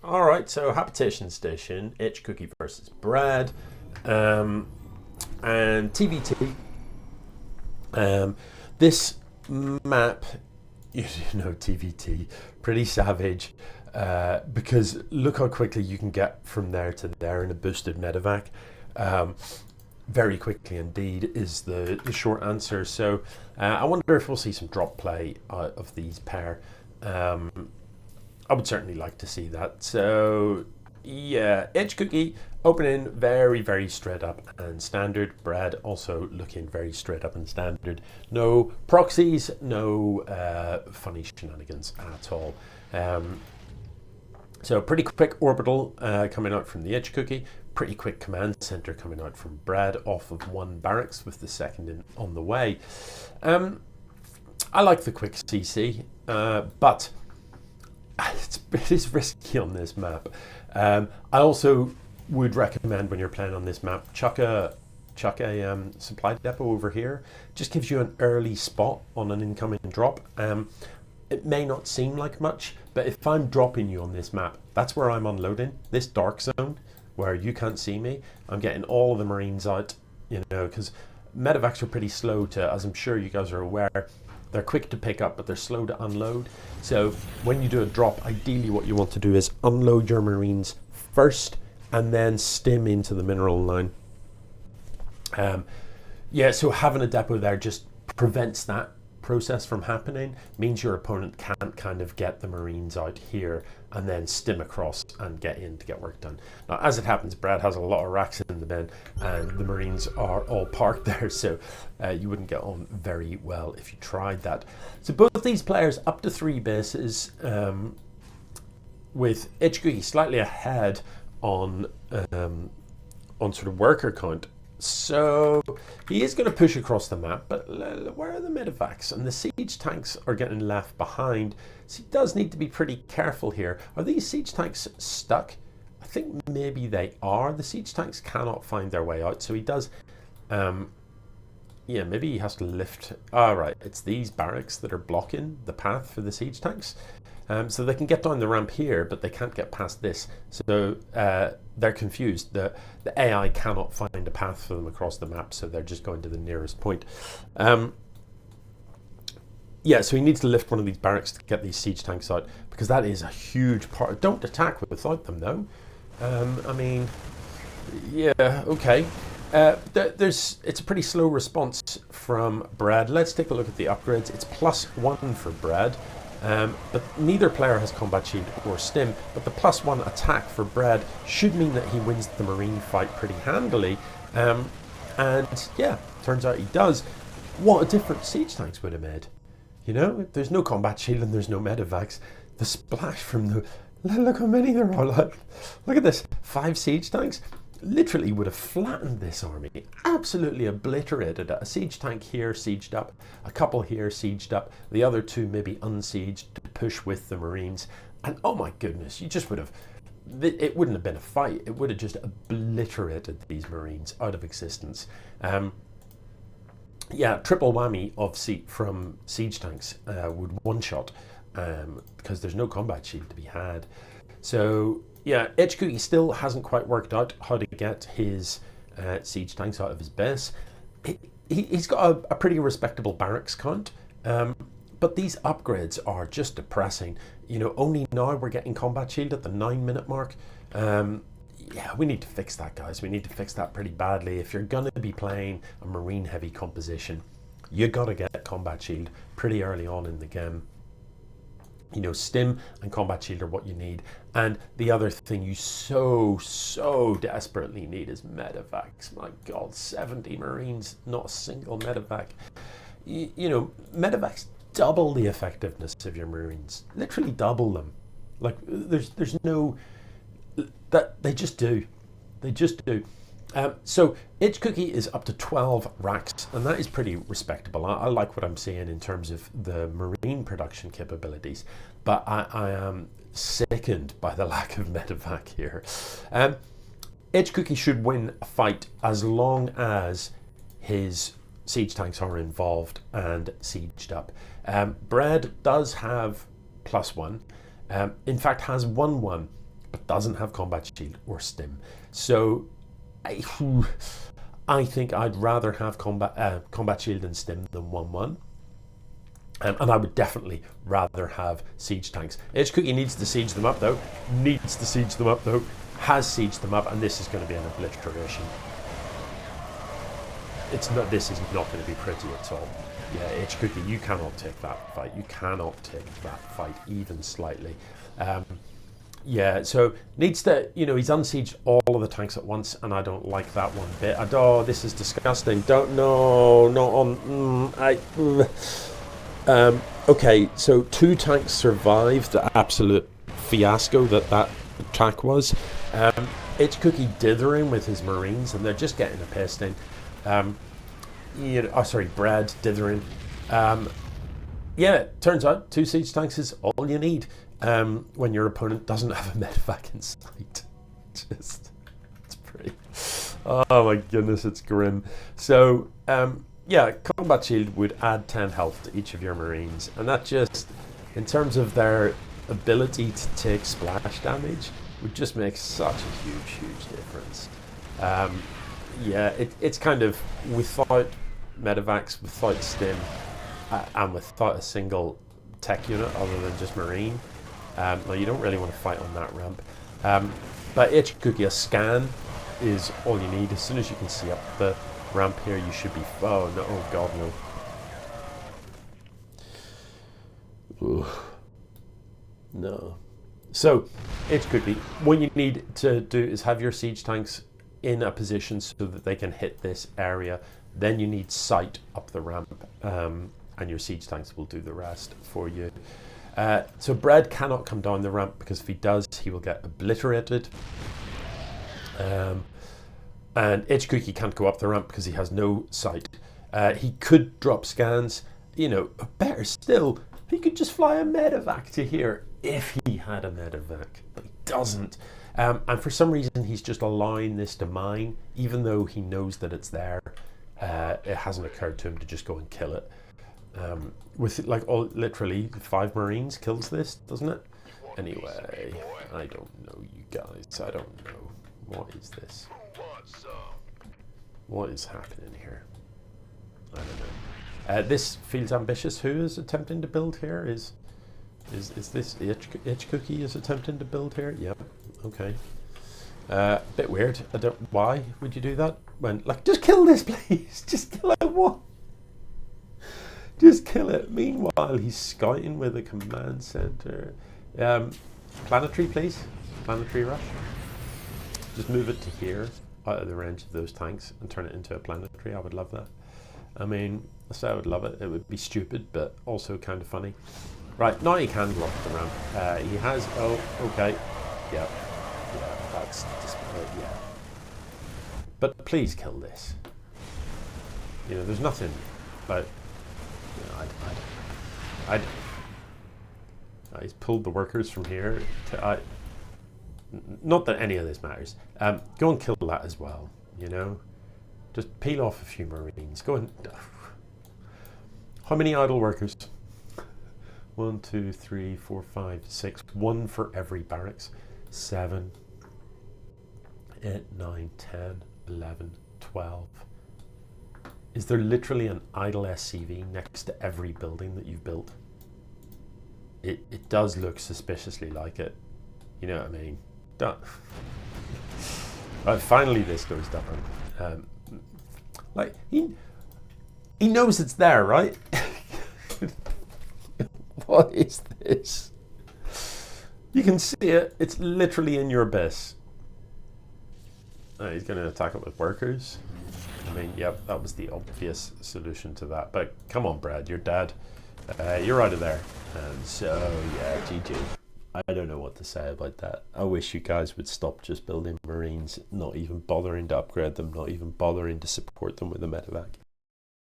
All right, so habitation station, HCookie versus bred, and TVT. This map, you know, TVT, pretty savage, because look how quickly you can get from there to there in a boosted medevac. Very quickly indeed is the short answer. So I wonder if we'll see some drop play out of these pair. I would certainly like to see that. So yeah, HCookie opening very, very straight up and standard. Bred also looking very straight up and standard. No proxies, no funny shenanigans at all. So pretty quick orbital coming out from the HCookie. Pretty quick command center coming out from Bred off of one barracks with the second on the way. I like the quick CC, but it is risky on this map. I also would recommend when you're playing on this map, chuck a supply depot over here. Just gives you an early spot on an incoming drop. It may not seem like much, but if I'm dropping you on this map, that's where I'm unloading. This dark zone where you can't see me, I'm getting all of the Marines out, you know, because medevacs are pretty slow to, as I'm sure you guys are aware, they're quick to pick up, but they're slow to unload. So when you do a drop, ideally what you want to do is unload your Marines first and then stim into the mineral line. Yeah, so having a depot there just prevents that process from happening, means your opponent can't kind of get the Marines out here and then stim across and get in to get work done. Now, as it happens, Brad has a lot of racks in the bin and the Marines are all parked there, so you wouldn't get on very well if you tried that. So both these players up to 3 bases, with HCookie slightly ahead on sort of worker count. So he is going to push across the map, but where are the medevacs? And the siege tanks are getting left behind. So he does need to be pretty careful here. Are these siege tanks stuck? I think maybe they are. The siege tanks cannot find their way out. So he does, yeah, maybe he has to lift. All right, it's these barracks that are blocking the path for the siege tanks. So they can get down the ramp here, but they can't get past this. So they're confused. The AI cannot find a path for them across the map, so they're just going to the nearest point. Yeah, so he needs to lift one of these barracks to get these siege tanks out, because that is a huge part. Don't attack without them, though. I mean, yeah, okay. It's a pretty slow response from Brad. Let's take a look at the upgrades. It's +1 for Brad. But neither player has combat shield or stim, but the +1 attack for Bred should mean that he wins the Marine fight pretty handily. And yeah, turns out he does. What a difference siege tanks would have made. You know, there's no combat shield and there's no medevacs. The splash from the... Look how many there are. Look at this. 5 siege tanks. Literally would have flattened this army, absolutely obliterated it. A siege tank here sieged up, a couple here sieged up, the other 2 maybe unsieged to push with the Marines, and oh my goodness, you just would have, it wouldn't have been a fight, it would have just obliterated these Marines out of existence. Yeah, triple whammy of from siege tanks would one-shot, because there's no combat shield to be had. So yeah, HCookie still hasn't quite worked out how to get his siege tanks out of his base. He's got a pretty respectable barracks count, but these upgrades are just depressing. You know, only now we're getting combat shield at the 9-minute mark. Yeah, we need to fix that, guys. We need to fix that pretty badly. If you're going to be playing a Marine heavy composition, you got to get combat shield pretty early on in the game. You know, stim and combat shield are what you need. And the other thing you so desperately need is medevacs. My God, 70 Marines, not a single medevac. You know, medevacs double the effectiveness of your Marines. Literally double them. Like, there's no... that they just do. They just do. So HCookie is up to 12 racks, and that is pretty respectable. I like what I'm seeing in terms of the Marine production capabilities, but I am sickened by the lack of medevac here. HCookie should win a fight as long as his siege tanks are involved and sieged up. Bred does have +1, in fact has 1-1. but doesn't have combat shield or stim. So I think I'd rather have combat shield and stim than 1-1. And I would definitely rather have siege tanks. HCookie needs to siege them up though. Has sieged them up, and this is going to be an obliteration. This is not going to be pretty at all. Yeah, HCookie, you cannot take that fight. You cannot take that fight even slightly. Yeah, so needs to, he's unsieged all of the tanks at once, and I don't like that one bit. Oh, this is disgusting. Okay, so 2 tanks survived the absolute fiasco that attack was. HCookie dithering with his marines, and they're just getting a pissed in. Bred dithering. Yeah, turns out 2 siege tanks is all you need when your opponent doesn't have a medevac in sight. It's pretty. Oh my goodness, it's grim. So yeah, combat shield would add 10 health to each of your marines, and that just, in terms of their ability to take splash damage, would just make such a huge difference. Yeah, it's kind of without medevacs, without stim, and without a single tech unit other than just marine. Now you don't really want to fight on that ramp. But HCookie, a scan is all you need. As soon as you can see up the ramp here, you should be. Oh no! Oh god, no. Ooh. No. So HCookie, what you need to do is have your siege tanks in a position so that they can hit this area. Then you need sight up the ramp, and your siege tanks will do the rest for you. So Bred cannot come down the ramp, because if he does, he will get obliterated. And HCookie can't go up the ramp because he has no sight. He could drop scans. Better still, he could just fly a medevac to here if he had a medevac, but he doesn't. And for some reason, he's just allowing this to mine, even though he knows that it's there. It hasn't occurred to him to just go and kill it. With literally 5 Marines kills this, doesn't it? Anyway, I don't know, you guys. I don't know. What is this? What is happening here? I don't know. This feels ambitious. Who is attempting to build here? Is this HCookie is attempting to build here? Yep. Okay. Bit weird. I don't. Why would you do that? When just kill this, please. Just kill it. What? Just kill it. Meanwhile, he's scouting with a command center. Planetary, please. Planetary rush. Just move it to here, out of the range of those tanks, and turn it into a planetary. I would love that. I mean, I say I would love it. It would be stupid, but also kind of funny. Right, now he can go up the ramp. He has, oh, okay. Yeah, that's just, yeah. But please kill this. There's nothing about, he's pulled the workers from here. Not that any of this matters. Go and kill that as well, Just peel off a few Marines. Go and... How many idle workers? 1, 2, 3, 4, 5, 6. 1 for every barracks. 7, 8, 9, 10, 11, 12. Is there literally an idle SCV next to every building that you've built? It does look suspiciously like it. You know what I mean? Right, finally this goes down. He knows it's there, right? What is this? You can see it. It's literally in your abyss. He's going to attack it with workers. I mean, yep, that was the obvious solution to that. But come on, Brad, you're dead. You're out of there. And so, yeah, GG. I don't know what to say about that. I wish you guys would stop just building Marines, not even bothering to upgrade them, not even bothering to support them with a medevac.